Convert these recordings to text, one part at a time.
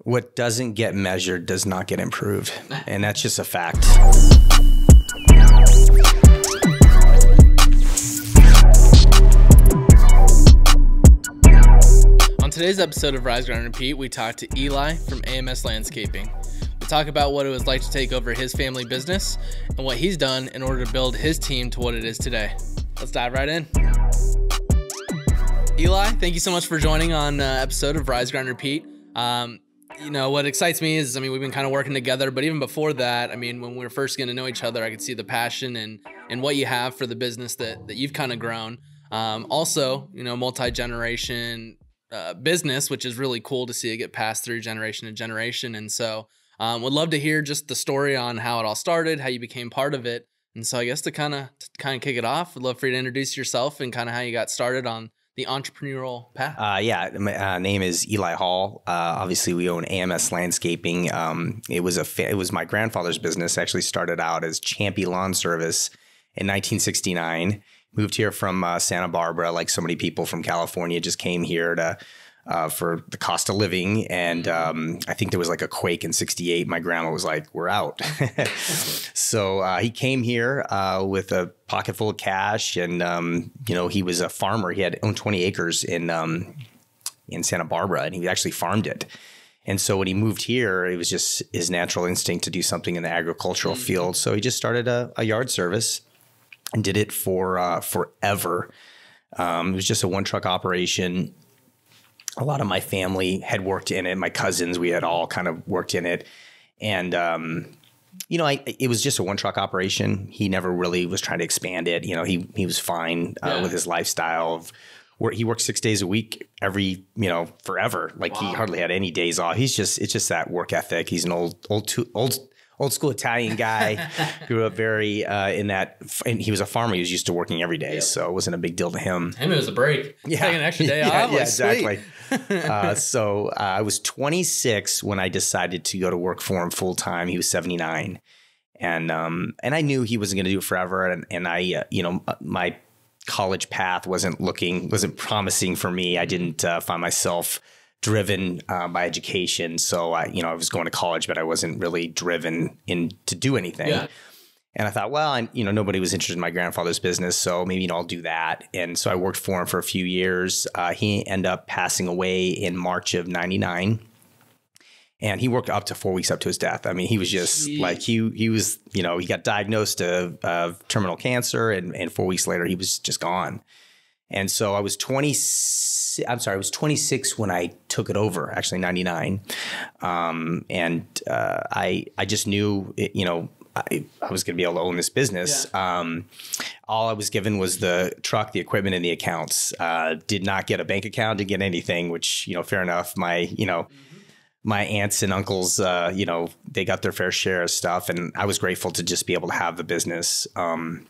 What doesn't get measured does not get improved. And that's just a fact. On today's episode of Rise, Grind, Repeat, we talked to Eli from AMS Landscaping. We talk about what it was like to take over his family business and what he's done in order to build his team to what it is today. Let's dive right in. Eli, thank you so much for joining on episode of Rise, Grind, Repeat. You know, what excites me is, we've been kind of working together, but even before that, when we were first getting to know each other, I could see the passion and what you have for the business that you've kind of grown. Also, multi-generation business, which is really cool to see it get passed through generation to generation. And so would love to hear just the story on how it all started, how you became part of it. And so I guess to kind of kick it off, I'd love for you to introduce yourself and kind of how you got started on the entrepreneurial path. My name is Eli Hall. Obviously, we own AMS Landscaping. It was my grandfather's business. Actually started out as Champy Lawn Service in 1969. Moved here from Santa Barbara, like so many people from California, just came here to for the cost of living. And I think there was like a quake in '68. My grandma was like, "We're out." So he came here with a pocket full of cash, and he was a farmer. He owned 20 acres in Santa Barbara, and he actually farmed it. And so when he moved here, it was just his natural instinct to do something in the agricultural field. So he just started a yard service and did it for forever. It was just a one truck operation. A lot of my family had worked in it. My cousins, we had all kind of worked in it. And, it was just a one truck operation. He never really was trying to expand it. He was fine with his lifestyle of where he worked 6 days a week forever. Like He hardly had any days off. It's just that work ethic. He's an old school Italian guy, grew up very in that, and he was a farmer. He was used to working every day, so it wasn't a big deal to him. It was a break. Yeah. Take an extra day off. Yeah, exactly. So I was 26 when I decided to go to work for him full time. He was 79, and I knew he wasn't going to do it forever. And I, my college path wasn't promising for me. I didn't find myself driven by education. So I was going to college, but I wasn't really driven to do anything. Yeah. And I thought, well, nobody was interested in my grandfather's business, so maybe I'll do that. And so I worked for him for a few years. He ended up passing away in March of '99. And he worked up to 4 weeks up to his death. He was just like, he was, he got diagnosed of terminal cancer, and 4 weeks later, he was just gone. And so I was 26 when I took it over, actually 99. I just knew, I was going to be able to own this business. Yeah. All I was given was the truck, the equipment, and the accounts. Did not get a bank account, didn't get anything, which, fair enough. My aunts and uncles, they got their fair share of stuff. And I was grateful to just be able to have the business. And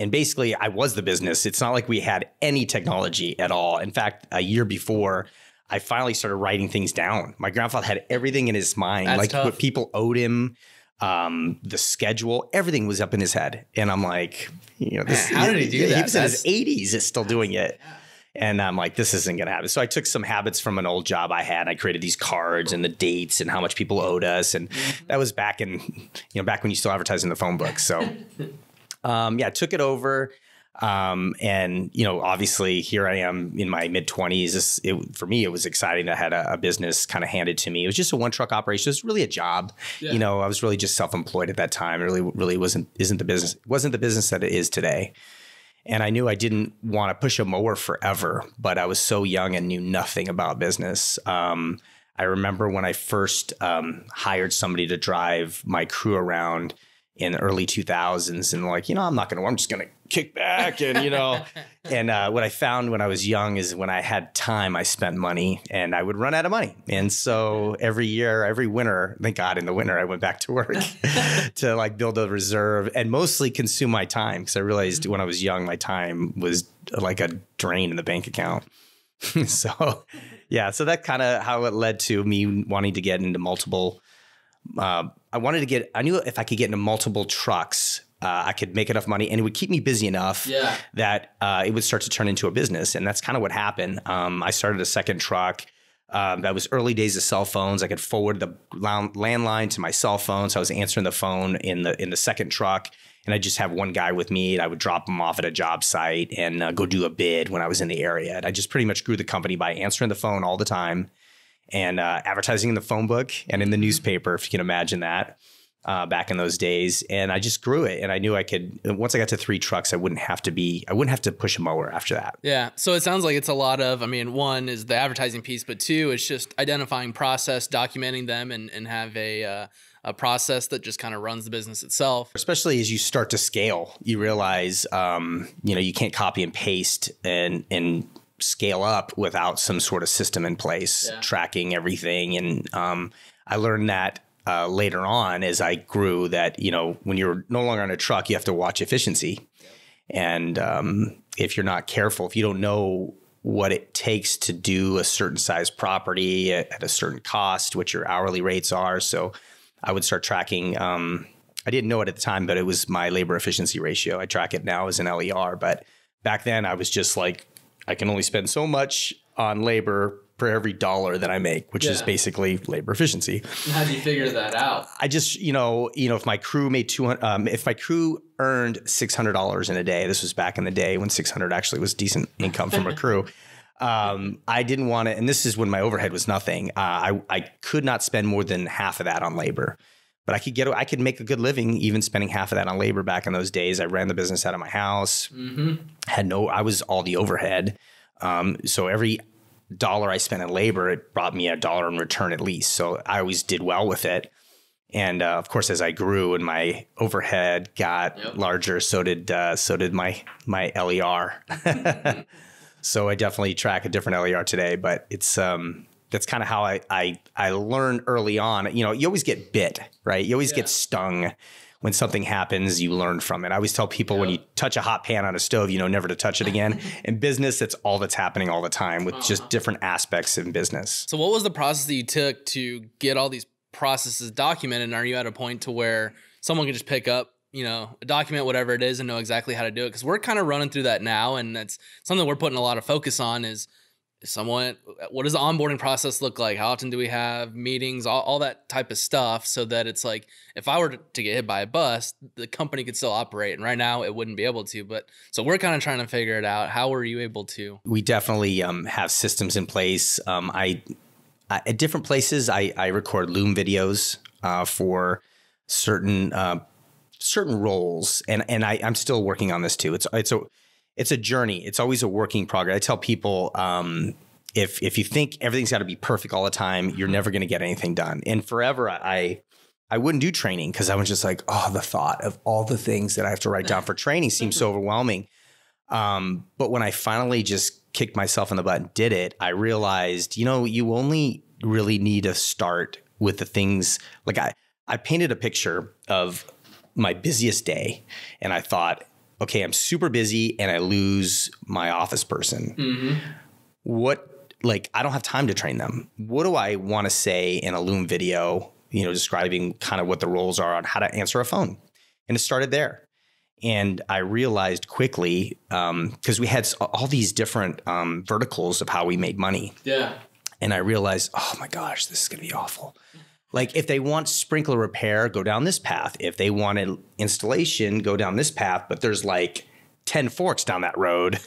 basically, I was the business. It's not like we had any technology at all. In fact, a year before, I finally started writing things down. My grandfather had everything in his mind. That's like tough. What people owed him, the schedule, everything was up in his head. And I'm like, how did he do that? He was in his 80s, is still doing it. And I'm like, this isn't going to happen. So I took some habits from an old job I had. I created these cards and the dates and how much people owed us. And that was back when you still advertised in the phone book. So took it over. Obviously here I am in my mid 20s. For me, it was exciting to have a business kind of handed to me. It was just a one truck operation. It was really a job. Yeah. I was really just self-employed at that time. It really wasn't the business that it is today. And I knew I didn't want to push a mower forever, but I was so young and knew nothing about business. I remember when I first hired somebody to drive my crew around in the early 2000s, and I'm just going to kick back and, and what I found when I was young is when I had time, I spent money and I would run out of money. And so every winter, thank God in the winter, I went back to work to build a reserve and mostly consume my time. Cause I realized when I was young, my time was like a drain in the bank account. So that kind of how it led to me wanting to get into multiple I knew if I could get into multiple trucks, I could make enough money and it would keep me busy enough that it would start to turn into a business. And that's kind of what happened. I started a second truck That was early days of cell phones. I could forward the landline to my cell phone. So I was answering the phone in the second truck, and I just have one guy with me, and I would drop him off at a job site and go do a bid when I was in the area. And I just pretty much grew the company by answering the phone all the time and advertising in the phone book and in the newspaper, if you can imagine that. Back in those days, and I just grew it, and I knew I could. Once I got to 3 trucks, I wouldn't have to push a mower after that. Yeah. So it sounds like it's a lot of, I mean, one is the advertising piece, but 2, it's just identifying process, documenting them, and have a process that just kind of runs the business itself. Especially as you start to scale, you realize, you can't copy and paste and scale up without some sort of system in place, tracking everything. And I learned that later on as I grew that, when you're no longer on a truck, you have to watch efficiency. And if you're not careful, if you don't know what it takes to do a certain size property at a certain cost, what your hourly rates are. So I would start tracking. I didn't know it at the time, but it was my labor efficiency ratio. I track it now as an LER. But back then I was just like, I can only spend so much on labor for every dollar that I make, which is basically labor efficiency. How do you figure that out? I just, if my crew made if my crew earned $600 in a day, this was back in the day when 600 actually was decent income from a crew. I didn't want to, and this is when my overhead was nothing. I could not spend more than half of that on labor, but I could make a good living even spending half of that on labor back in those days. I ran the business out of my house, I was all the overhead. So every dollar I spent in labor, it brought me $1 in return at least. So I always did well with it. And of course, as I grew and my overhead got larger, so did my LER. So I definitely track a different LER today, but it's that's kind of how I learned early on. You always get bit, right? You always get stung. When something happens, you learn from it. I always tell people when you touch a hot pan on a stove, never to touch it again. In business, that's all that's happening all the time with just different aspects in business. So what was the process that you took to get all these processes documented? And are you at a point to where someone can just pick up, a document, whatever it is, and know exactly how to do it? Because we're kind of running through that now. And that's something we're putting a lot of focus on is what does the onboarding process look like? How often do we have meetings, all that type of stuff, so that it's like, if I were to get hit by a bus, the company could still operate. And right now it wouldn't be able to, but so we're kind of trying to figure it out. How were you able to? We definitely have systems in place. At different places, I record Loom videos for certain roles. And I'm still working on this too. It's a journey. It's always a working progress. I tell people, if you think everything's got to be perfect all the time, you're never going to get anything done. And forever, I wouldn't do training because I was just like, the thought of all the things that I have to write down for training seems so overwhelming. But when I finally just kicked myself in the butt and did it, I realized, you only really need to start with the things. Like I painted a picture of my busiest day, and I thought, okay, I'm super busy and I lose my office person. I don't have time to train them. What do I want to say in a Loom video, describing kind of what the roles are on how to answer a phone? And it started there. And I realized quickly, because we had all these different verticals of how we made money. Yeah. And I realized, oh my gosh, this is going to be awful. Like if they want sprinkler repair, go down this path. If they wanted installation, go down this path. But there's like 10 forks down that road.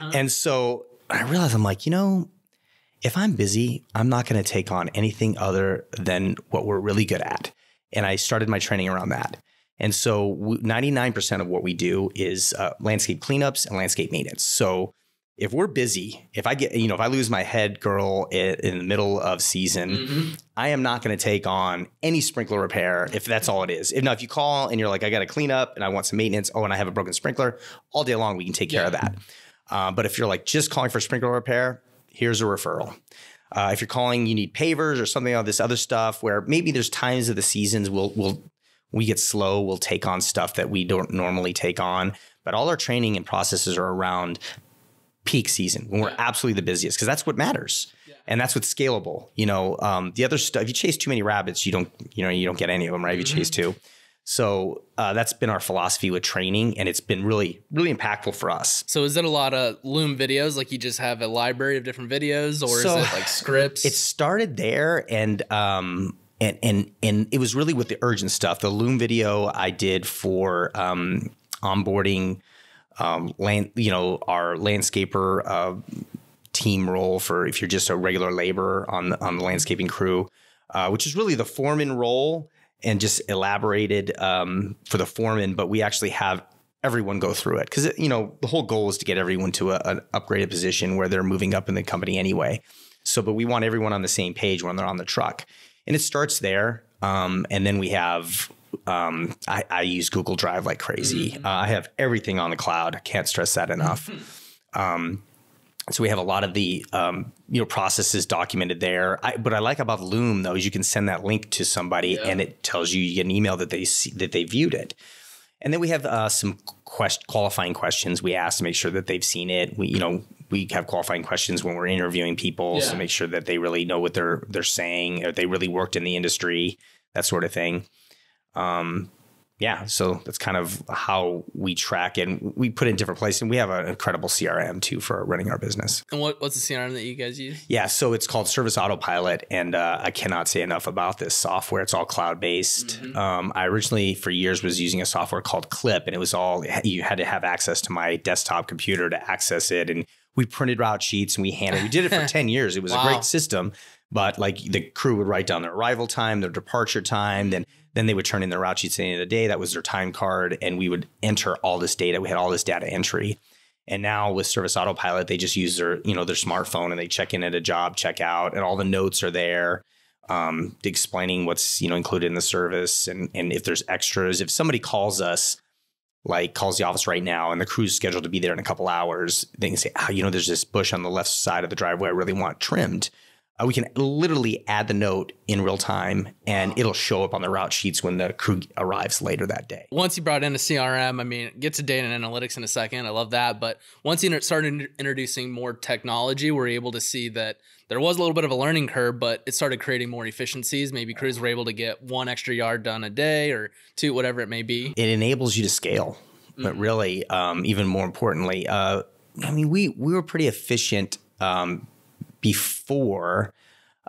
And so I realized I'm like, if I'm busy, I'm not going to take on anything other than what we're really good at. And I started my training around that. And so 99% of what we do is landscape cleanups and landscape maintenance. So if we're busy, if I lose my head girl in the middle of season, I am not going to take on any sprinkler repair if that's all it is. If you call and you're like, I got to clean up and I want some maintenance. Oh, and I have a broken sprinkler all day long. We can take care of that. But if you're like just calling for sprinkler repair, here's a referral. If you're calling, you need pavers or something of this other stuff where maybe there's times of the seasons we get slow. We'll take on stuff that we don't normally take on. But all our training and processes are around peak season when we're absolutely the busiest, because that's what matters. And that's what's scalable. The other stuff, if you chase too many rabbits, you don't get any of them, right? If you chase two. So that's been our philosophy with training, and it's been really, really impactful for us. So is it a lot of Loom videos? Like you just have a library of different videos, or is it like scripts? It started there, and it was really with the urgent stuff. The Loom video I did for onboarding, our landscaper team role for if you're just a regular laborer on the landscaping crew, which is really the foreman role, and just elaborated for the foreman. But we actually have everyone go through it because, the whole goal is to get everyone to an upgraded position where they're moving up in the company anyway. So, but we want everyone on the same page when they're on the truck. And it starts there. And then we have, I use Google Drive like crazy. I have everything on the cloud. I can't stress that enough. So we have a lot of the, processes documented there. What I like about Loom, though, is you can send that link to somebody and it tells you get an email that they see, that they viewed it. And then we have some qualifying questions we ask to make sure that they've seen it. We have qualifying questions when we're interviewing people to make sure that they really know what they're saying, or they really worked in the industry, that sort of thing. So that's kind of how we track it. And we put it in different places. And we have an incredible CRM too for running our business. And what's the CRM that you guys use? Yeah, so it's called Service Autopilot. And I cannot say enough about this software. It's all cloud-based. I originally, for years, was using a software called Clip. And it was you had to have access to my desktop computer to access it. And we printed route sheets and we did it for 10 years. It was a great system. But like the crew would write down their arrival time, their departure time, then they would turn in their route sheets at the end of the day. That was their time card. And we would enter all this data. We had all this data entry. And now with Service Autopilot, they just use their smartphone and they check in at a job, check out, and all the notes are there, explaining what's, included in the service. And if there's extras, if somebody calls us, like calls the office right now and the crew's scheduled to be there in a couple hours, they can say, there's this bush on the left side of the driveway I really want trimmed. We can literally add the note in real time and it'll show up on the route sheets when the crew arrives later that day. Once you brought in a CRM, get to data and analytics in a second. I love that. But once you started introducing more technology, we're able to see that there was a little bit of a learning curve, but it started creating more efficiencies. Maybe crews were able to get 1 extra yard done a day or 2, whatever it may be. It enables you to scale, but really, even more importantly, we were pretty efficient before,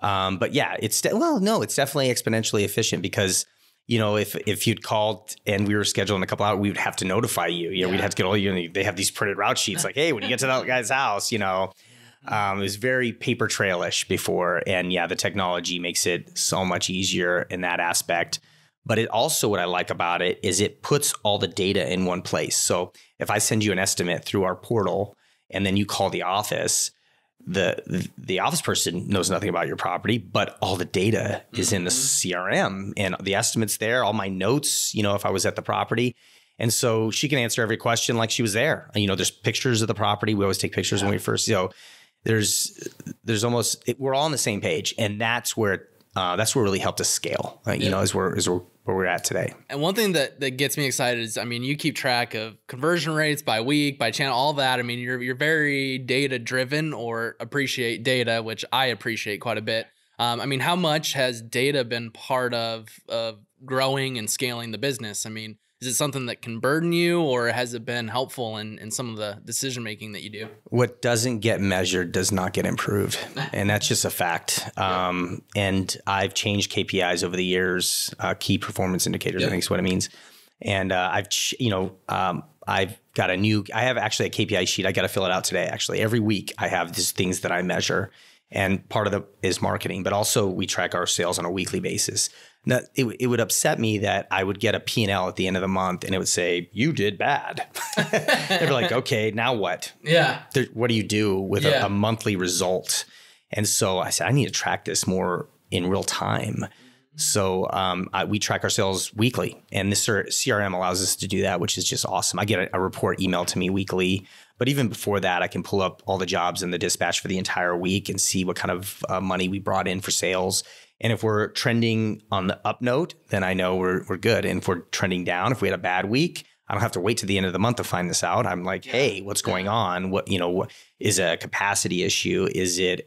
but yeah, it's definitely exponentially efficient because, if you'd called and we were scheduled in a couple hours, we would have to notify you. We'd have to get all you. And they have these printed route sheets like, hey, when you get to that guy's house, it was very paper trailish before, and the technology makes it so much easier in that aspect. But it also, what I like about it is it puts all the data in one place. So if I send you an estimate through our portal and then you call the office, the office person knows nothing about your property, but all the data is in the CRM and the estimates there, all my notes, if I was at the property. And so she can answer every question like she was there. There's pictures of the property. We always take pictures when we first, there's almost, we're all on the same page. And that's where really helped us scale, as where we're at today. And one thing that gets me excited is, you keep track of conversion rates by week, by channel, all that. You're very data driven or appreciate data, which I appreciate quite a bit. How much has data been part of growing and scaling the business? Is it something that can burden you, or has it been helpful in some of the decision making that you do? What doesn't get measured does not get improved. And that's just a fact. And I've changed KPIs over the years, key performance indicators, I think is what it means. And I've got I have actually a KPI sheet. I got to fill it out today. Actually, every week I have these things that I measure. And part of it is marketing, but also we track our sales on a weekly basis. Now, it would upset me that I would get a P&L at the end of the month and it would say, you did bad. They'd be like, okay, now what? Yeah. What do you do with a monthly result? And so I said, I need to track this more in real time. So we track our sales weekly, and this CRM allows us to do that, which is just awesome. I get a report emailed to me weekly, but even before that, I can pull up all the jobs in the dispatch for the entire week and see what kind of money we brought in for sales. And if we're trending on the up note, then I know we're good. And if we're trending down, if we had a bad week, I don't have to wait to the end of the month to find this out. I'm like, hey, what's going on? What is a capacity issue? Is it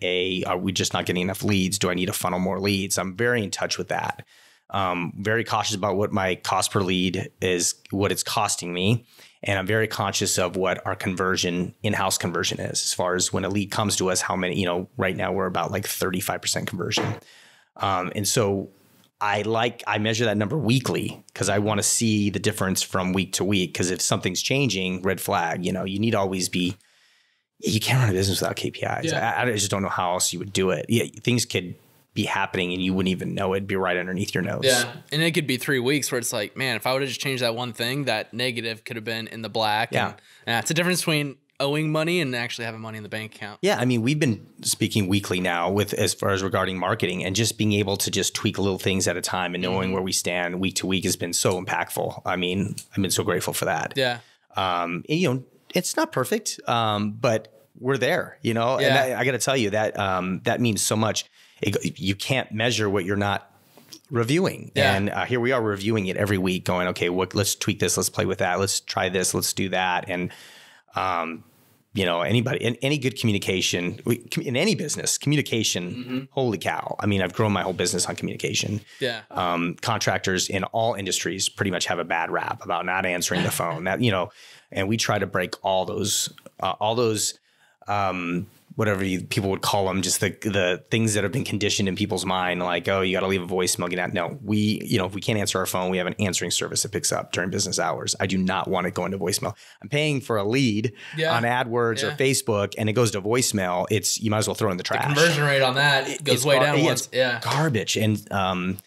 are we just not getting enough leads? Do I need to funnel more leads? I'm very in touch with that. Very cautious about what my cost per lead is, what it's costing me. And I'm very conscious of what our in-house conversion is, as far as when a lead comes to us, how many, right now we're about like 35% conversion. And so I measure that number weekly because I want to see the difference from week to week. Because if something's changing, red flag, you need to always be, you can't run a business without KPIs. Yeah. I just don't know how else you would do it. Yeah, things could be happening and you wouldn't even know it. It'd be right underneath your nose. Yeah. And it could be 3 weeks where it's like, man, if I would have just changed that one thing, that negative could have been in the black. Yeah. And it's a difference between owing money and actually having money in the bank account. Yeah. I mean, we've been speaking weekly now as far as regarding marketing, and just being able to just tweak little things at a time and knowing where we stand week to week has been so impactful. I mean, I've been so grateful for that. Yeah. And, it's not perfect, but we're there, and I got to tell you that, that means so much. You can't measure what you're not reviewing. Yeah. And here we are reviewing it every week going, okay, let's tweak this. Let's play with that. Let's try this. Let's do that. And, anybody in any good communication in any business, communication, holy cow. I mean, I've grown my whole business on communication. Yeah. Contractors in all industries pretty much have a bad rap about not answering the phone. That, and we try to break all those, whatever people would call them, just the things that have been conditioned in people's mind, like, oh, you got to leave a voicemail. No, if we can't answer our phone, we have an answering service that picks up during business hours. I do not want it going to voicemail. I'm paying for a lead on AdWords or Facebook, and it goes to voicemail. You might as well throw it in the trash. The conversion rate on that goes way down once. Yeah. Garbage. And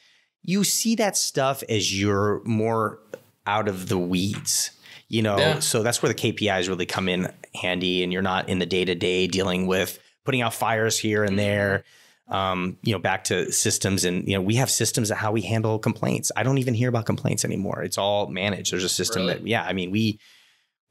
you see that stuff as you're more out of the weeds. So that's where the KPIs really come in handy, and you're not in the day-to-day dealing with putting out fires here and there, back to systems. And, we have systems of how we handle complaints. I don't even hear about complaints anymore. It's all managed. There's a system that, we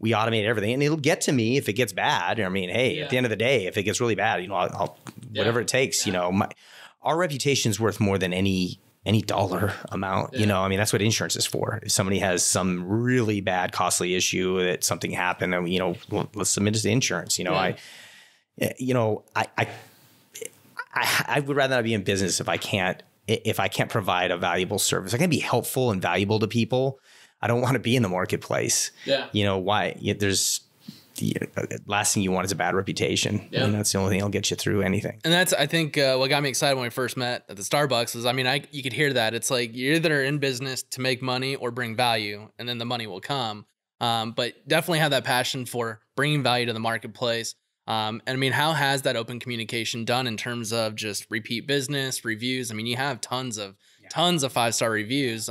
automate everything, and it'll get to me if it gets bad. I mean, hey, at the end of the day, if it gets really bad, I'll whatever it takes, our reputation's worth more than any dollar amount, that's what insurance is for. If somebody has some really bad, costly issue that something happened, and, let's submit it to insurance. I would rather not be in business if I can't provide a valuable service. I can be helpful and valuable to people. I don't want to be in the marketplace. Yeah. Why? The last thing you want is a bad reputation. Yeah. And that's the only thing that'll get you through anything. And that's, I think, what got me excited when we first met at the Starbucks is, you could hear that. It's like you're either in business to make money or bring value, and then the money will come. But definitely have that passion for bringing value to the marketplace. And how has that open communication done in terms of just repeat business, reviews? You have tons of 5-star reviews.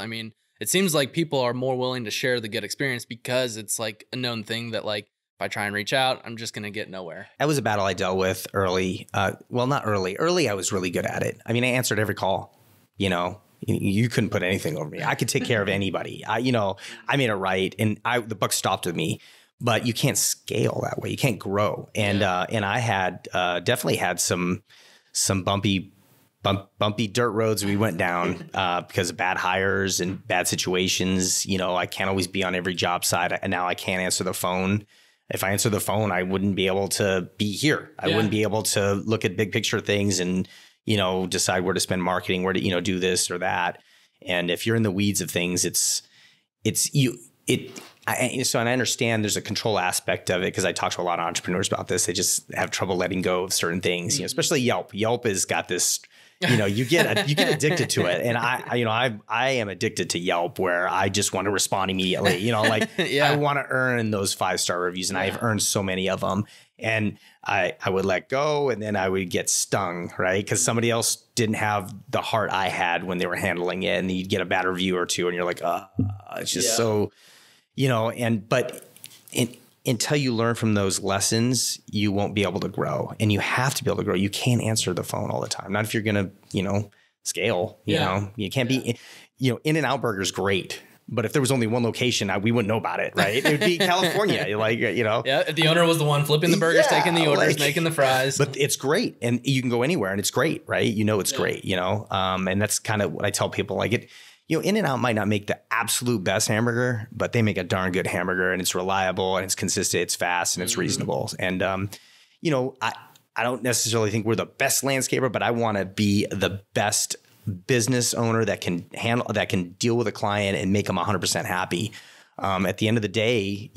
It seems like people are more willing to share the good experience because it's like a known thing that, like, if I try and reach out, I'm just going to get nowhere. That was a battle I dealt with early. Well, not early. Early, I was really good at it. I answered every call. You couldn't put anything over me. I could take care of anybody. I made it right, and the buck stopped with me. But you can't scale that way. You can't grow. And I had definitely had some bumpy dirt roads we went down because of bad hires and bad situations. I can't always be on every job site, and now I can't answer the phone. If I answer the phone, I wouldn't be able to be here. I wouldn't be able to look at big picture things and, decide where to spend marketing, where to, do this or that. And if you're in the weeds of things, and I understand there's a control aspect of it, because I talk to a lot of entrepreneurs about this. They just have trouble letting go of certain things, especially Yelp. Yelp has got this, you get addicted to it. And I am addicted to Yelp, where I just want to respond immediately, I want to earn those 5-star reviews, and I've earned so many of them. And I would let go, and then I would get stung, right? Because somebody else didn't have the heart I had when they were handling it, and you'd get a bad review or two, and you're like, it's just so, until you learn from those lessons, you won't be able to grow, and you have to be able to grow. You can't answer the phone all the time. Not if you're going to, scale, you can't be, In-N-Out Burger is great. But if there was only one location, we wouldn't know about it, right? It would be California, Yeah, if the owner was the one flipping the burgers, taking the orders, making the fries. But it's great, and you can go anywhere, and it's great, right? It's great, and that's kind of what I tell people. Like In-N-Out might not make the absolute best hamburger, but they make a darn good hamburger, and it's reliable, and it's consistent, it's fast, and it's reasonable. And I don't necessarily think we're the best landscaper, but I want to be the best business owner that can deal with a client and make them 100% happy. At the end of the day,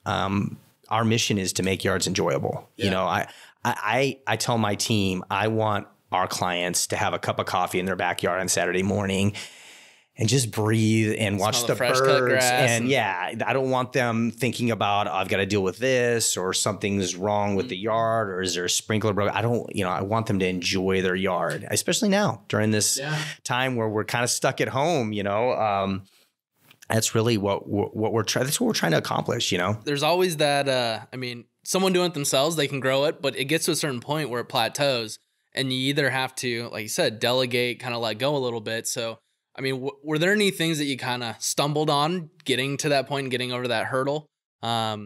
our mission is to make yards enjoyable. Yeah. I tell my team, I want our clients to have a cup of coffee in their backyard on Saturday morning and just breathe and watch the fresh birds. Cut grass and yeah, I don't want them thinking about, oh, I've got to deal with this, or something's wrong with the yard, or is there a sprinkler broke? I want them to enjoy their yard, especially now during this time where we're kind of stuck at home, that's really what we're trying to accomplish, There's always that, someone doing it themselves, they can grow it, but it gets to a certain point where it plateaus and you either have to, like you said, delegate, kind of let go a little bit. So, were there any things that you kind of stumbled on getting to that point and getting over that hurdle? What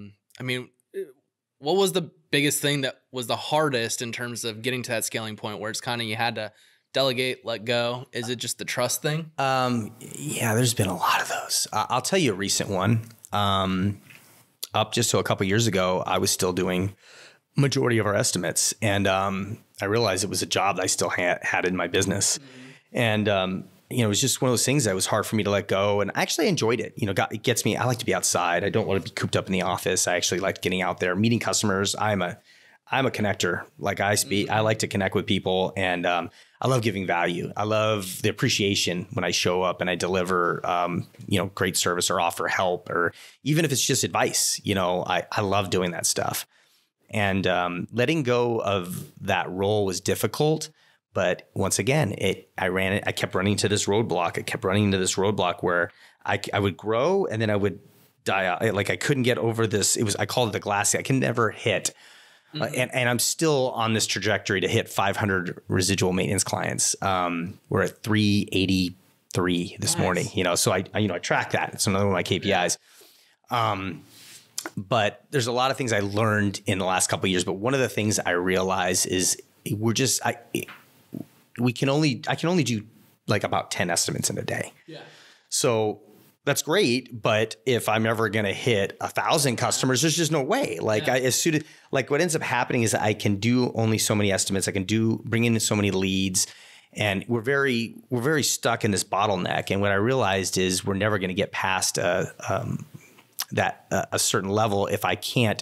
was the biggest thing that was the hardest in terms of getting to that scaling point where it's kind of, you had to delegate, let go? Is it just the trust thing? Yeah, there's been a lot of those. I'll tell you a recent one. Up just to a couple of years ago, I was still doing majority of our estimates. And I realized it was a job that I still had in my business. Mm-hmm. And, it was just one of those things that was hard for me to let go. And I actually enjoyed it. It gets me. I like to be outside. I don't want to be cooped up in the office. I actually like getting out there, meeting customers. I'm a connector. Like I speak, I like to connect with people, and I love giving value. I love the appreciation when I show up and I deliver, great service or offer help, or even if it's just advice. I love doing that stuff. And letting go of that role was difficult. But once again, I kept running into this roadblock. Where I would grow and then I would die out. Like I couldn't get over this. I called it the glass. I can never hit. Mm-hmm. And I'm still on this trajectory to hit 500 residual maintenance clients. We're at 383 this morning, so I track that. It's another one of my KPIs. But there's a lot of things I learned in the last couple of years. But one of the things I realize is I can only do like about 10 estimates in a day. Yeah. So that's great. But if I'm ever going to hit 1,000 customers, there's just no way. Like what ends up happening is I can do only so many estimates. I can bring in so many leads, and we're very stuck in this bottleneck. And what I realized is we're never going to get past a certain level if I can't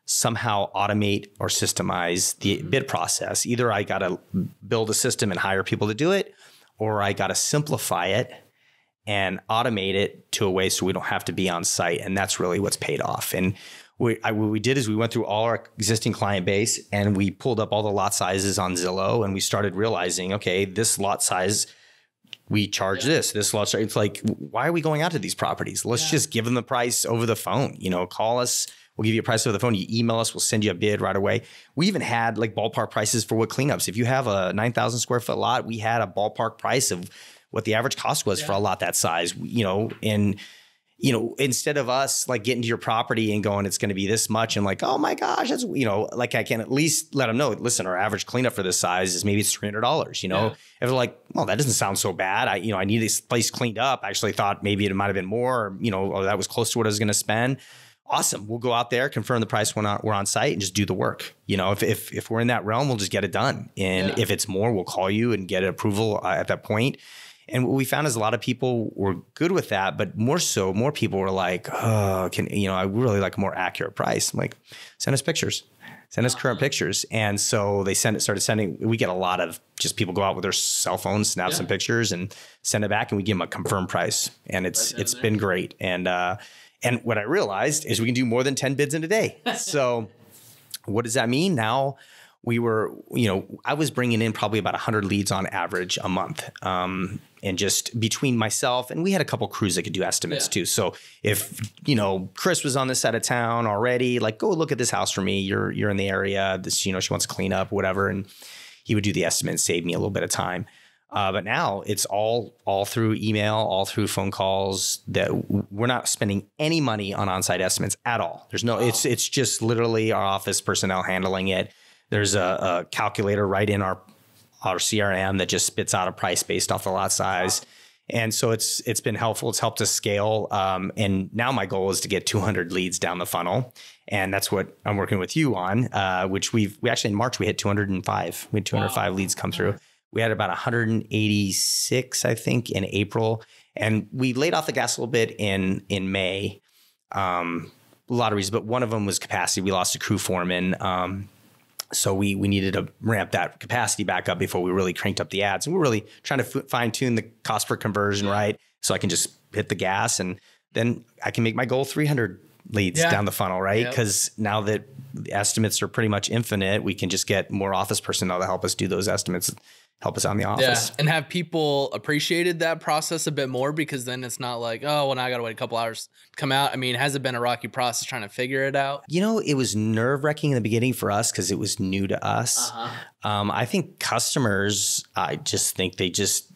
somehow automate or systemize the bid process. Either I got to build a system and hire people to do it, or I got to simplify it and automate it to a way so we don't have to be on site. And that's really what's paid off. And what we did is we went through all our existing client base and we pulled up all the lot sizes on Zillow, and we started realizing, okay, this lot size, we charge this lot size. It's like, why are we going out to these properties? Let's just give them the price over the phone. Call us. We'll give you a price over the phone. You email us. We'll send you a bid right away. We even had like ballpark prices for what cleanups. If you have a 9,000 square foot lot, we had a ballpark price of what the average cost was for a lot that size, and, instead of us like getting to your property and going, it's going to be this much, and like, oh my gosh, that's, like I can at least let them know, listen, our average cleanup for this size is maybe it's $300, if they're like, well, that doesn't sound so bad. I need this place cleaned up. I actually thought maybe it might've been more, or that was close to what I was going to spend. Awesome. We'll go out there, confirm the price when we're on site, and just do the work. If we're in that realm, we'll just get it done. And if it's more, we'll call you and get approval at that point. And what we found is a lot of people were good with that, but more people were like, oh, I really like a more accurate price. I'm like, send us pictures, send us current pictures. And so they started sending, we get a lot of just people go out with their cell phones, snap some pictures and send it back, and we give them a confirmed price. And it's been great. And what I realized is we can do more than 10 bids in a day. So what does that mean? Now I was bringing in probably about 100 leads on average a month. And just between myself, and we had a couple crews that could do estimates too. So if, Chris was on this side of town already, like, go look at this house for me. You're in the area. This, she wants to clean up, whatever. And he would do the estimate and save me a little bit of time. But now it's all through email, all through phone calls, that we're not spending any money on on-site estimates at all. There's no, it's just literally our office personnel handling it. There's a calculator right in our CRM that just spits out a price based off the lot size. And so it's been helpful. It's helped us scale. And now my goal is to get 200 leads down the funnel. And that's what I'm working with you on, which we actually in March, we hit 205. We had 205 leads come through. We had about 186, I think, in April. And we laid off the gas a little bit in May. A lot of reasons, but one of them was capacity. We lost a crew foreman. So we needed to ramp that capacity back up before we really cranked up the ads. And we're really trying to fine tune the cost per conversion, right? So I can just hit the gas and then I can make my goal 300 leads down the funnel, right? Because now that the estimates are pretty much infinite, we can just get more office personnel to help us do those estimates, help us out in the office. Yeah. And have people appreciated that process a bit more, because then it's not like, oh, well, now I got to wait a couple hours to come out. I mean, has it been a rocky process trying to figure it out? You know, it was nerve-wracking in the beginning for us because it was new to us. I think customers, I just think they just,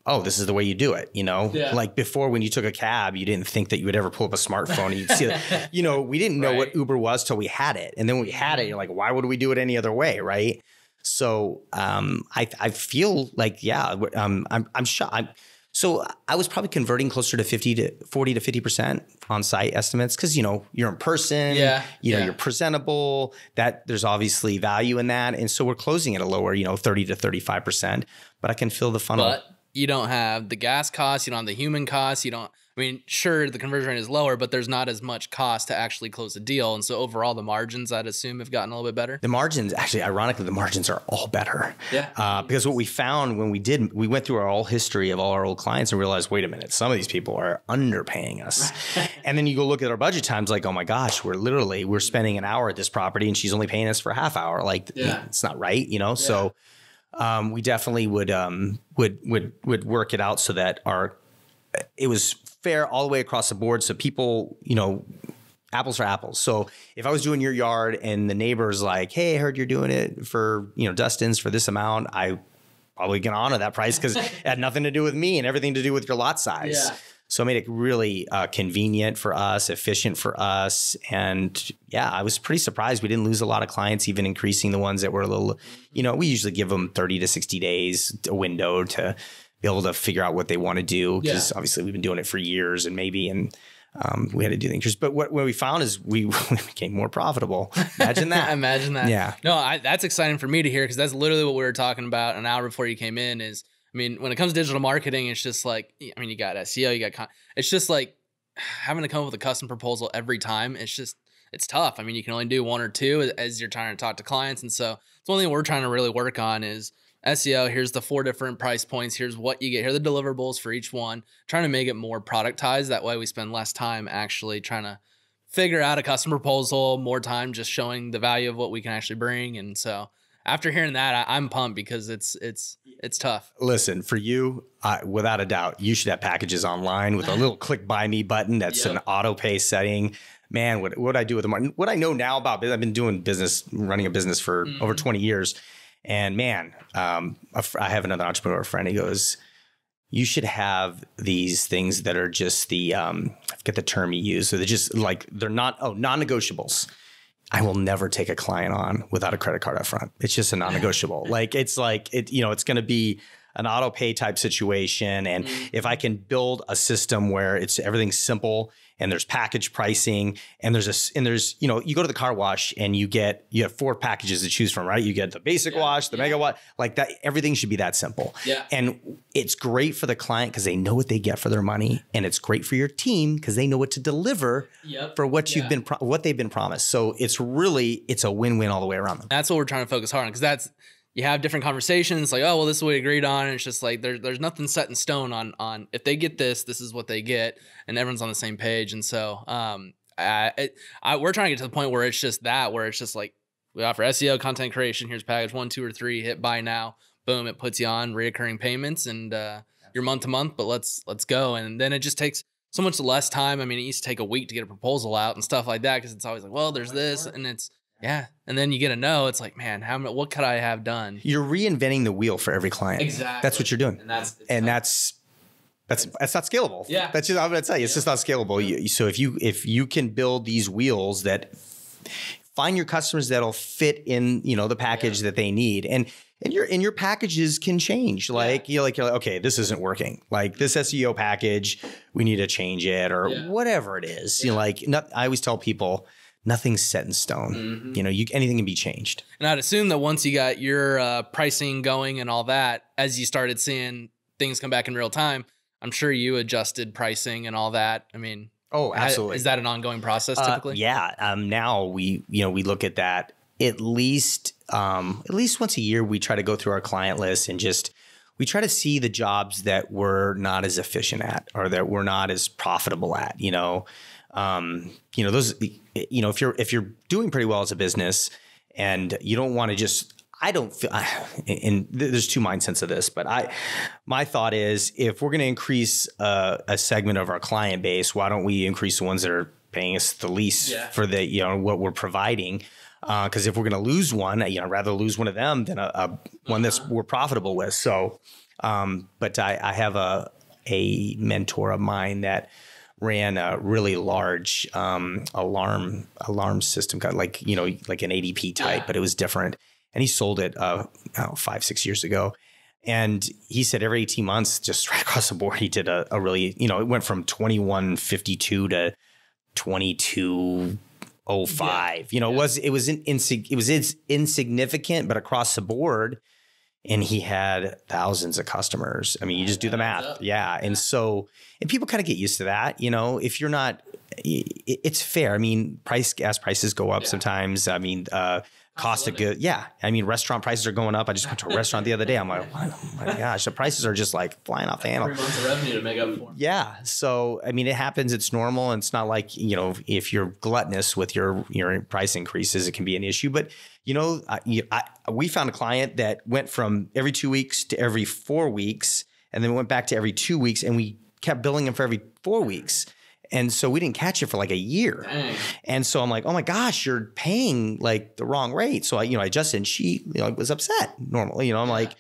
oh, this is the way you do it. You know, like before when you took a cab, you didn't think that you would ever pull up a smartphone and you'd see it. You know, we didn't know what Uber was till we had it. And then when we had it, you're like, why would we do it any other way? Right. So I feel like, I'm shocked. So I was probably converting closer to 40 to 50% on site estimates. Cause you know, you're in person, you know, you're presentable, that there's obviously value in that. And so we're closing at a lower, 30 to 35%, but I can fill the funnel. But you don't have the gas costs, you don't have the human costs, I mean, sure, the conversion rate is lower, but there's not as much cost to actually close a deal. And so overall, the margins, I'd assume, have gotten a little bit better. The margins, actually, ironically, the margins are all better. Because what we found when we went through our whole history of all our old clients and realized, wait a minute, some of these people are underpaying us. And then you go look at our budget times, like, oh my gosh, we're spending an hour at this property and she's only paying us for a half hour. Like, it's not right, So we definitely would work it out so that it was fair all the way across the board. So people, apples for apples. So if I was doing your yard and the neighbor's like, hey, I heard you're doing it for, Dustin's for this amount, I probably can honor that price because it had nothing to do with me and everything to do with your lot size. So I made it really convenient for us, efficient for us. And I was pretty surprised. We didn't lose a lot of clients, even increasing the ones that were a little, we usually give them 30 to 60 days, a window to be able to figure out what they want to do. Because obviously we've been doing it for years and we had to do things. But what we found is we became more profitable. Imagine that. Imagine that. Yeah. No, that's exciting for me to hear, because that's literally what we were talking about an hour before you came in is, I mean, when it comes to digital marketing, it's just like, I mean, you got SEO, it's just like having to come up with a custom proposal every time. It's tough. I mean, you can only do one or two as you're trying to talk to clients. And so it's one thing we're trying to really work on is SEO. Here's the 4 different price points. Here's what you get. Here are the deliverables for each one. Trying to make it more productized. That way we spend less time actually trying to figure out a custom proposal, more time just showing the value of what we can actually bring. And so after hearing that, I'm pumped because it's tough. Listen, for you, without a doubt, you should have packages online with a little click buy me button. That's an auto pay setting. Man, what I do with the market, what I know now about business, I've been doing business, running a business for over 20 years. And man, I have another entrepreneur friend. He goes, you should have these things that are just I forget the term he used. So they're just like, they're not, non-negotiables. I will never take a client on without a credit card up front. It's just a non-negotiable. it's going to be an auto pay type situation. And if I can build a system where everything's simple and there's package pricing and you go to the car wash and you have 4 packages to choose from, right? You get the basic wash, the mega wash, like that. Everything should be that simple. And it's great for the client because they know what they get for their money. And it's great for your team because they know what to deliver for what what they've been promised. So it's a win-win all the way around them. That's what we're trying to focus hard on, because you have different conversations like, oh, well, this is what we agreed on. And it's just like, there's nothing set in stone on if they get this is what they get, and everyone's on the same page. And so we're trying to get to the point where it's just like, we offer SEO, content creation. Here's package 1, 2, or 3, hit buy now. Boom. It puts you on reoccurring payments and you're month to month, but let's go. And then it just takes so much less time. I mean, it used to take a week to get a proposal out and stuff like that, because it's always like, well, there's this, and it's, and then you get a no. It's like, man, what could I have done? You're reinventing the wheel for every client. Exactly. That's what you're doing. And that's not scalable. That's just, I'm going to tell you, it's just not scalable. So if you can build these wheels that find your customers that'll fit in, the package that they need, and your packages can change. Like you're like, okay, this isn't working. Like this SEO package, we need to change it, or whatever it is. I always tell people, nothing's set in stone. You know, anything can be changed. And I'd assume that once you got your pricing going and all that, as you started seeing things come back in real time, I'm sure you adjusted pricing and all that. I mean, oh, absolutely. Is that an ongoing process typically? Yeah. Now we look at that at least once a year. We try to go through our client list and we try to see the jobs that we're not as efficient at or that we're not as profitable at, those, if you're doing pretty well as a business and you don't want to just, I don't feel, and there's two mindsets of this, but my thought is if we're going to increase a segment of our client base, why don't we increase the ones that are paying us the least for the, what we're providing? Because if we're going to lose one, I'd rather lose one of them than one that's we're profitable with. So, but I have a mentor of mine that ran a really large alarm system, like an ADP type, but it was different. And he sold it 5-6 years ago. And he said every 18 months, just right across the board, he did a really, it went from 2152 to 2205. It was insignificant, but across the board. And he had thousands of customers. I mean, you just do the math. Yeah. And people kind of get used to that. If you're not, it's fair. I mean, gas prices go up sometimes. I mean, cost of goods. Yeah. I mean, restaurant prices are going up. I just went to a restaurant the other day. I'm like, oh my gosh, the prices are just like flying off the handle. 3 months of revenue to make up for. Yeah. So, I mean, it happens. It's normal. And it's not like, if you're gluttonous with your price increases, it can be an issue. But, we found a client that went from every 2 weeks to every 4 weeks, and then went back to every 2 weeks, and we kept billing him for every 4 weeks. And so we didn't catch it for like a year. Dang. And so I'm like, oh my gosh, you're paying like the wrong rate. So I adjusted, and she was upset normally. I'm like,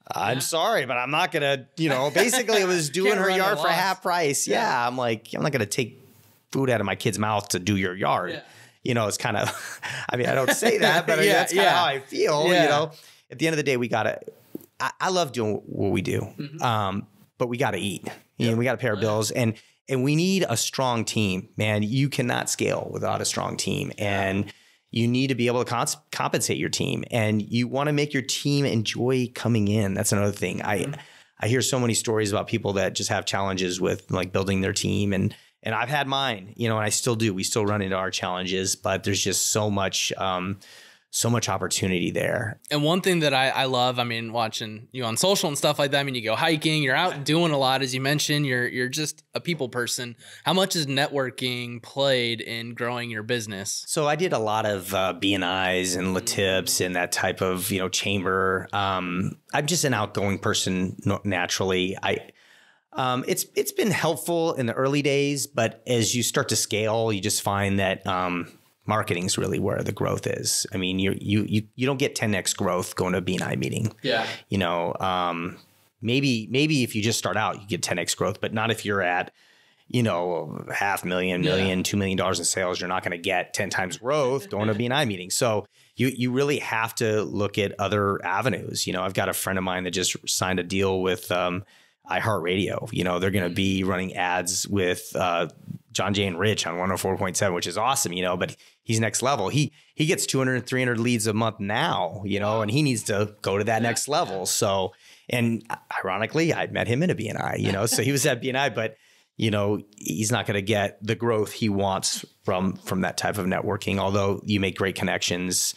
I'm sorry, but I'm not going to, basically it was doing her yard for half price. Yeah. I'm like, I'm not going to take food out of my kid's mouth to do your yard. Yeah. It's kind of, I mean, I don't say that, but that's kind of how I feel, At the end of the day, I love doing what we do. But we got to eat, we got to pay our bills, and we need a strong team, man. You cannot scale without a strong team, and you need to be able to compensate your team, and you want to make your team enjoy coming in. That's another thing. I hear so many stories about people that just have challenges with like building their team, and I've had mine, and I still do. We still run into our challenges, but there's just so much opportunity there. And one thing that I love, I mean, watching you on social and stuff like that, I mean, you go hiking, you're out doing a lot, as you mentioned, you're just a people person. How much has networking played in growing your business? So I did a lot of B&Is and LaTips and that type of, chamber. I'm just an outgoing person naturally. It's been helpful in the early days, but as you start to scale, you just find that marketing is really where the growth is. I mean, you don't get 10x growth going to a B&I meeting. Yeah. Maybe if you just start out, you get 10x growth, but not if you're at, $500,000, $1 million, $2 million in sales. You're not going to get 10 times growth going to a B&I meeting. So you really have to look at other avenues. I've got a friend of mine that just signed a deal with iHeartRadio. They're going to be running ads with John Jay and Rich on 104.7, which is awesome, but he's next level. He gets 200, 300 leads a month now, and he needs to go to that next level. So, and ironically, I met him in a B&I, so he was at B&I, but he's not going to get the growth he wants from that type of networking, although you make great connections.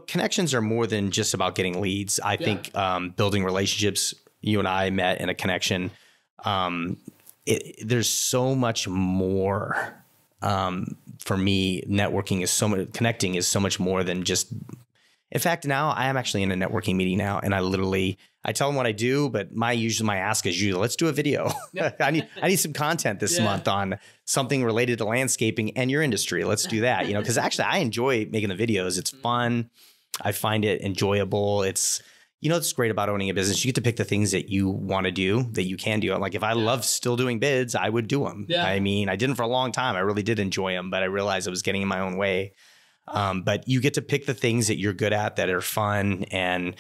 Connections are more than just about getting leads. I think building relationships. You and I met in a connection. There's so much more for me. Connecting is so much more than just. In fact, now I am actually in a networking meeting now, and I tell them what I do, but my ask is usually, let's do a video. I need some content this month on something related to landscaping and your industry. Let's do that. Because actually I enjoy making the videos. It's fun. I find it enjoyable. It's great about owning a business. You get to pick the things that you want to do, that you can do. Like if I love still doing bids, I would do them. Yeah. I mean, I didn't for a long time. I really did enjoy them, but I realized I was getting in my own way. But you get to pick the things that you're good at, that are fun. And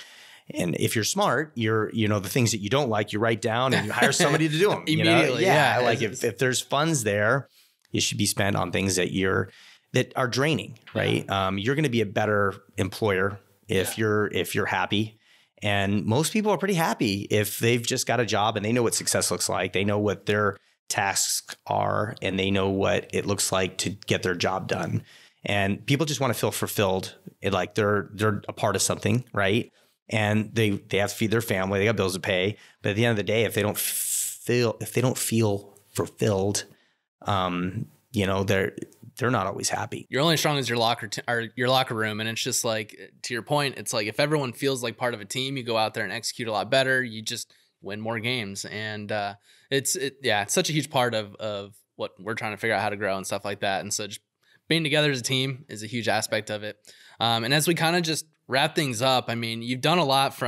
if you're smart, the things that you don't like, you write down and you hire somebody to do them. Immediately. Yeah. Like if there's funds there, it should be spent on things that you're that are draining, right? You're going to be a better employer if you're happy. And most people are pretty happy if they've just got a job and they know what success looks like. They know what their tasks are, and they know what it looks like to get their job done. And people just want to feel fulfilled. Like they're a part of something, right? And they have to feed their family. They got bills to pay. But at the end of the day, if they don't feel fulfilled, they're not always happy. You're only as strong as your locker room. And it's just like, to your point, it's like if everyone feels like part of a team, you go out there and execute a lot better. You just win more games. And it's such a huge part of what we're trying to figure out how to grow and stuff like that. And so just being together as a team is a huge aspect of it. And as we kind of just wrap things up, I mean, you've done a lot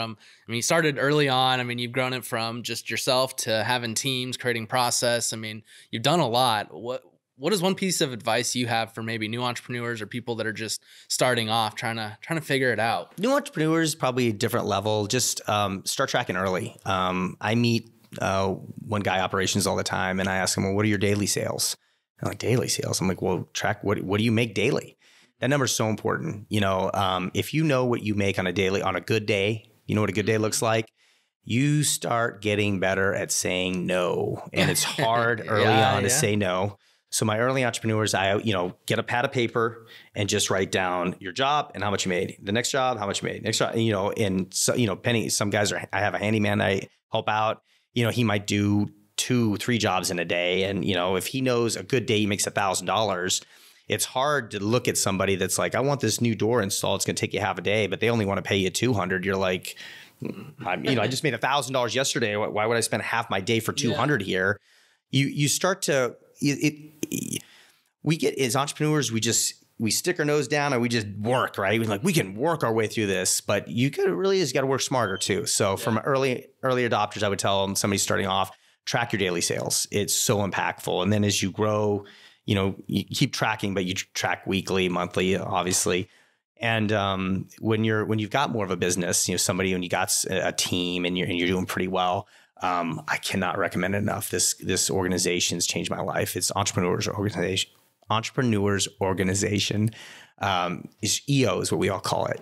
you started early on. I mean, you've grown it from just yourself to having teams, creating process. I mean, you've done a lot. What is one piece of advice you have for maybe new entrepreneurs or people that are just starting off, trying to figure it out? New entrepreneurs, probably a different level. Just start tracking early. I meet one guy operations all the time, and I ask him, well, what are your daily sales? I'm like, daily sales? I'm like, well, track what do you make daily? That number is so important. If you know what you make on a good day, you know what a good day looks like, you start getting better at saying no. And it's hard early on to say no. So my early entrepreneurs, I, get a pad of paper and just write down your job and how much you made. The next job, how much you made. Next job, and so, Penny, some guys I have a handyman that I help out. He might do 2-3 jobs in a day. And, if he knows a good day, he makes $1,000. It's hard to look at somebody that's like, I want this new door installed. It's going to take you half a day, but they only want to pay you $200. You're like, I just made $1,000 yesterday. Why would I spend half my day for $200 here? You start to, we get as entrepreneurs, we stick our nose down and we just work, right? We're like, we can work our way through this, but you got to work smarter too. So from early adopters, I would tell them, somebody starting off, track your daily sales. It's so impactful. And then as you grow, you keep tracking, but you track weekly, monthly, obviously. And when you've got more of a business, when you got a team and you're doing pretty well, I cannot recommend it enough. This organization's changed my life. It's Entrepreneurs Organization. Is EO is what we all call it.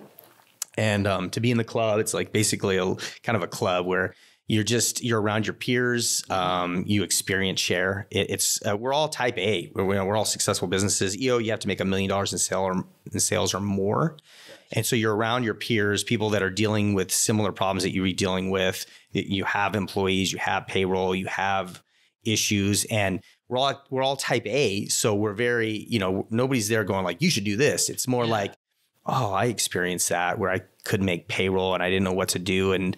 And to be in the club, it's like basically a kind of a club where you're around your peers. You experience share. We're all type A. We're all successful businesses. EO, you have to make $1 million in sales or more. And so you're around your peers, people that are dealing with similar problems that you're dealing with. You have employees, you have payroll, you have issues, and we're all type A. So we're very, nobody's there going like, you should do this. It's more like, oh, I experienced that where I couldn't make payroll and I didn't know what to do. And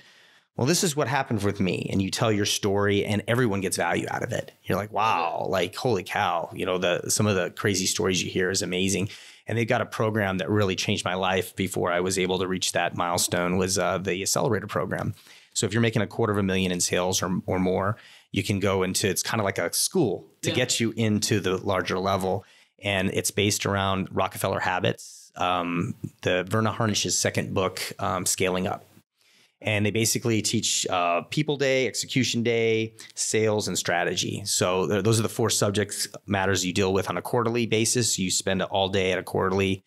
well, this is what happened with me. And you tell your story and everyone gets value out of it. You're like, wow, like, holy cow. Some of the crazy stories you hear is amazing. And they've got a program that really changed my life before I was able to reach that milestone was the Accelerator program. So if you're making $250,000 in sales or more, you can go into, it's kind of like a school to get you into the larger level. And it's based around Rockefeller habits, the Verna Harnish's second book, Scaling Up. And they basically teach people day, execution day, sales, and strategy. So those are the 4 subject matters you deal with on a quarterly basis. You spend all day at a quarterly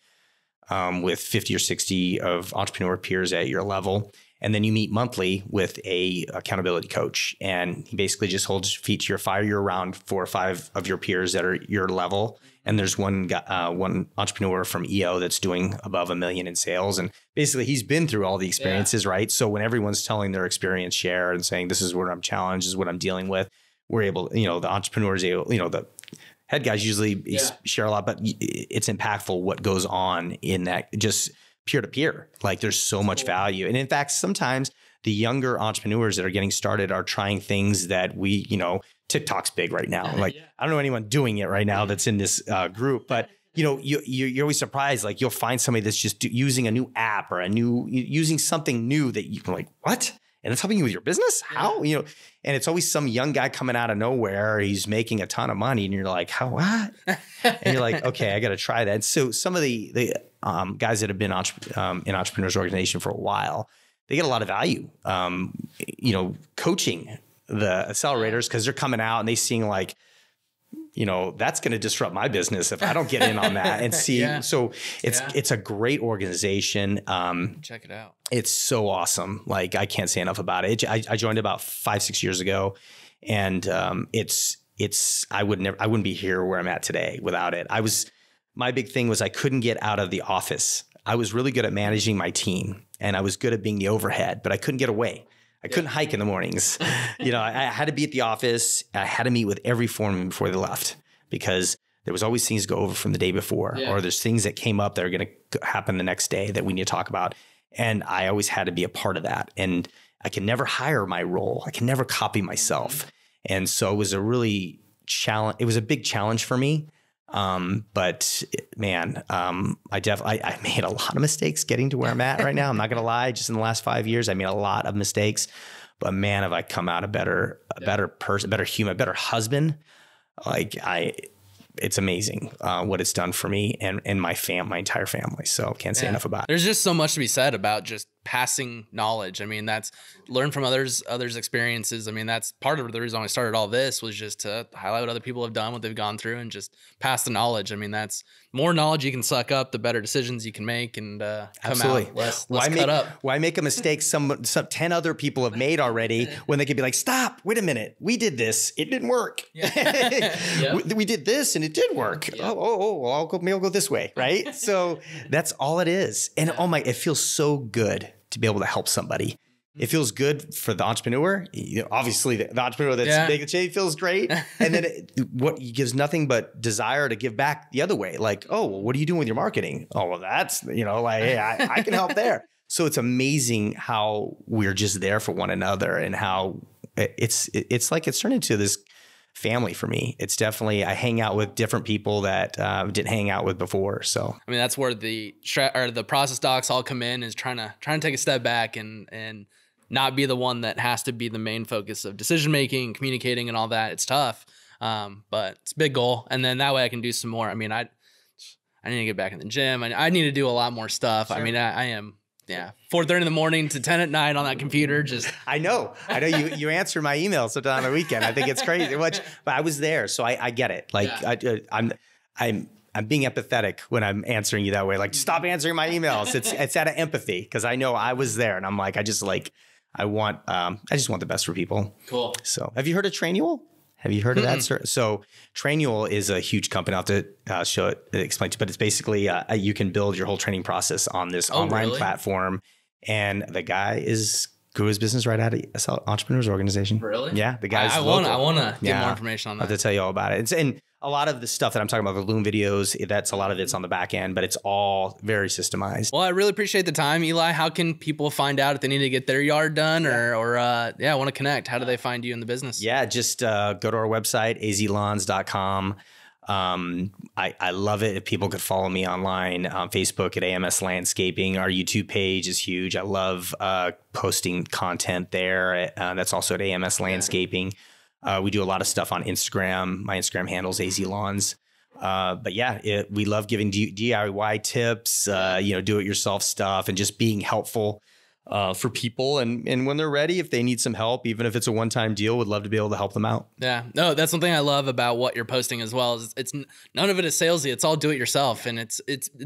with 50 or 60 of entrepreneur peers at your level. And then you meet monthly with a accountability coach. And he basically just holds feet to your fire. You're around 4 or 5 of your peers that are your level. And there's one entrepreneur from EO that's doing above $1 million in sales. And basically he's been through all the experiences, right? So when everyone's telling their experience share and saying, this is where I'm challenged, this is what I'm dealing with, we're able, the entrepreneurs, the head guys usually share a lot, but it's impactful what goes on in that just peer to peer. Like there's so much value. And in fact, sometimes the younger entrepreneurs that are getting started are trying things that we, TikTok's big right now. Like I don't know anyone doing it right now that's in this group, but you're always surprised. Like you'll find somebody that's just using a new app or using something new that you can like, what? And it's helping you with your business? How? And it's always some young guy coming out of nowhere. He's making a ton of money and you're like, how, what? And you're like, okay, I got to try that. So some of the guys that have been in Entrepreneurs Organization for a while, they get a lot of value, coaching the accelerators because they're coming out and they seeing like you know, that's going to disrupt my business if I don't get in on that and see. Yeah. So it's a great organization. Check it out. It's so awesome. Like, I can't say enough about it. I joined about 5-6 years ago, and I wouldn't be here where I'm at today without it. My big thing was I couldn't get out of the office. I was really good at managing my team, and I was good at being the overhead, but I couldn't get away. I couldn't hike in the mornings. You know, I had to be at the office. I had to meet with every foreman before they left, because there was always things to go over from the day before, or there's things that came up that are going to happen the next day that we need to talk about. And I always had to be a part of that. And I can never hire my role. I can never copy myself. And so it was a really challenge. It was a big challenge for me. But man, I made a lot of mistakes getting to where I'm at right now. I'm not going to lie. Just in the last 5 years, I made a lot of mistakes, but man, have I come out a better person, a better human, a better husband. It's amazing what it's done for me and my entire family. So can't say enough about it. There's just so much to be said about just passing knowledge. I mean, that's learn from others' experiences. I mean, that's part of the reason I started all this, was just to highlight what other people have done, what they've gone through, and just pass the knowledge. I mean, that's more knowledge you can suck up, the better decisions you can make, and come out less cut up. Why make a mistake some 10 other people have made already when they could be like, stop, wait a minute, we did this, it didn't work. We did this and it did work. Well, I'll go this way, right? So that's all it is. And it feels so good to be able to help somebody. It feels good for the entrepreneur. Obviously, the entrepreneur that's making the change feels great. And then what gives nothing but desire to give back the other way. Like, oh, well, what are you doing with your marketing? Oh, well, that's, hey, I can help there. So it's amazing how we're just there for one another, and how it's like it's turned into this family for me. It's definitely, I hang out with different people that didn't hang out with before. So I mean, that's where the process docs all come in, is trying to take a step back and not be the one that has to be the main focus of decision making, communicating, and all that. It's tough, but it's a big goal. And then that way I can do some more. I mean, I need to get back in the gym. I need to do a lot more stuff. Sure. I mean, I am. 4:30 in the morning to 10 at night on that computer. Just I know you answer my emails sometimes on the weekend. I think it's crazy. But I was there, so I get it. Like I'm being empathetic when I'm answering you that way. Like, stop answering my emails. It's out of empathy, because I know I was there, and I'm like, I just want the best for people. Cool. So have you heard of Trainual? Have you heard of that, sir? So Trainual is a huge company. I'll have to show it, explain to you, but it's basically you can build your whole training process on this online platform. And the guy grew his business right out of Entrepreneurs Organization. Really? Yeah, the guy's I want to get more information on that. I'll have to tell you all about it. And a lot of the stuff that I'm talking about, the Loom videos, a lot of it's on the back end, but it's all very systemized. Well, I really appreciate the time, Eli. How can people find out if they need to get their yard done or want to connect? How do they find you in the business? Yeah, just go to our website, azlawns.com. I love it if people could follow me online on Facebook at AMS Landscaping. Our YouTube page is huge. I love posting content there. That's also at AMS Landscaping. We do a lot of stuff on Instagram. My Instagram handle is azlawns. But we love giving DIY tips, do-it-yourself stuff, and just being helpful for people. And when they're ready, if they need some help, even if it's a one-time deal, would love to be able to help them out. Yeah, no, that's one thing I love about what you're posting as well. Is it's none of it is salesy. It's all do-it-yourself, and it's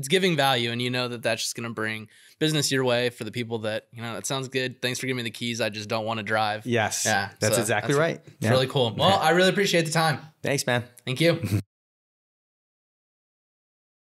giving value, and you know that's just going to bring business your way for the people that, that sounds good. Thanks for giving me the keys. I just don't want to drive. Yes. Yeah. That's exactly right. It's really cool. Well, I really appreciate the time. Thanks, man. Thank you.